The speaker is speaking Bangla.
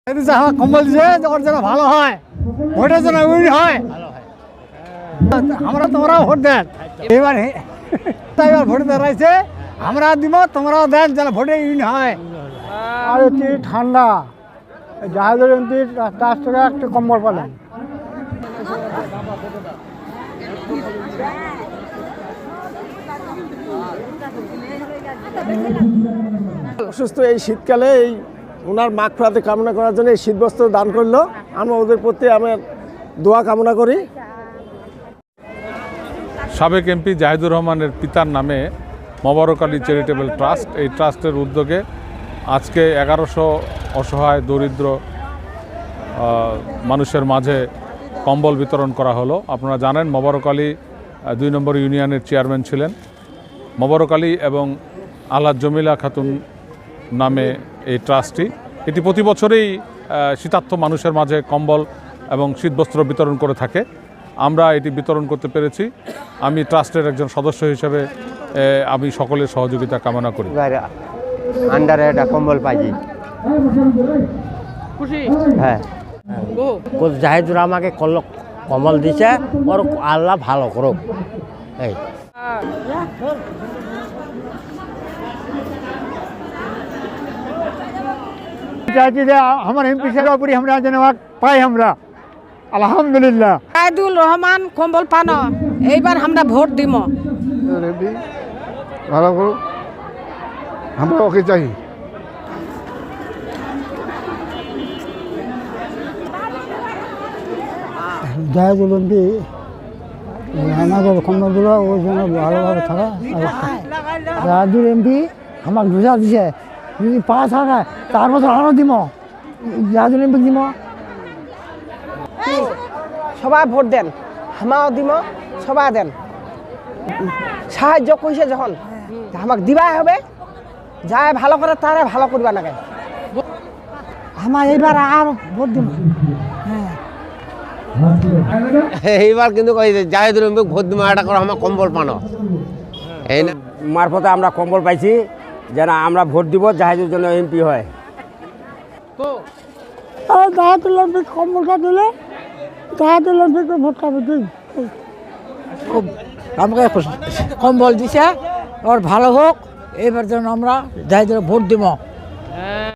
কম্বল দিছে ওর যেন ভালো হয়, ভোটের জন্য উইন হয়। আমরা তোমরাও ভোট দেন, এবার ভোট দাঁড়াইছে, আমরা দিব, তোমরাও দেন যেন ভোটে উইন হয়। আর এটি ঠান্ডা, জাহাজের তার থেকে একটা কম্বল পালেন। অসুস্থ এই শীতকালে এই ওনার মাগফিরাত কামনা করার জন্য এই শীতবস্ত্র দান করলো। আমরা ওদের প্রতি আমার দোয়া কামনা করি। সাবেক এমপি জাহিদুর রহমানের পিতার নামে মোবারক আলী চ্যারিটেবল ট্রাস্ট, এই ট্রাস্টের উদ্যোগে আজকে 1100 অসহায় দরিদ্র মানুষের মাঝে কম্বল বিতরণ করা হলো। আপনারা জানেন মোবারক আলী 2 নম্বর ইউনিয়নের চেয়ারম্যান ছিলেন। মোবারক আলী এবং আলহাজ জমিলা খাতুন নামে এই ট্রাস্টটি, এটি প্রতি বছরেই শীতার্থ মানুষের মাঝে কম্বল এবং শীতবস্ত্র বিতরণ করে থাকে। আমরা এটি বিতরণ করতে পেরেছি। আমি ট্রাস্টের একজন সদস্য হিসেবে আমি সকলের সহযোগিতা কামনা করি। আন্ডারে একটা কম্বল পাইছি, হ্যাঁ। জাহিদুর আমাকে কম্বল দিছে, ওর আল্লাহ ভালো করুক। এই চাইছি যে আমার এমপি সাহেবের উপরে আমরা যেন পাই, আমরা আলহামদুলিল্লাহ। জাহিদুর রহমান কম্বল পানো, এইবার আমরা ভোট দিব। ভালো করুক, আমরা ওকে চাই। জাহিদুল এমপি আমাকে কম্বল দিল, ওই জন্য ভালোভাবে থাকা। জাহিদুল এমপি আমাকে বুঝা দিছে, যদি পাস হয় তার মতো আরও দিব, জাহিদুল এমপি দিব। সবাই ভোট দেন, আমাও দিব, সবাই দেন। সাহায্য কইছে যখন আমাকে দিবাই হবে, যাই ভালো করে তারে ভালো করবা নাকি। আমার এইবার আর ভোট দিব। এইবার কিন্তু জাহিদুর ভোট দিব, এটা করে আমার কম্বল পানো এই মারফতে আমরা কম্বল পাইছি, যেন আমরা ভোট দিব, জাহিদুর জন্য এমপি হয়। জাহিদুল এমপি কম্বলটা দিলে জাহিদুল এমপিকে ভোট খাবে। খুব আমাকে কম্বল দিছে, ওর ভালো হোক, এবার যেন আমরা জাহিদুর ভোট দিব।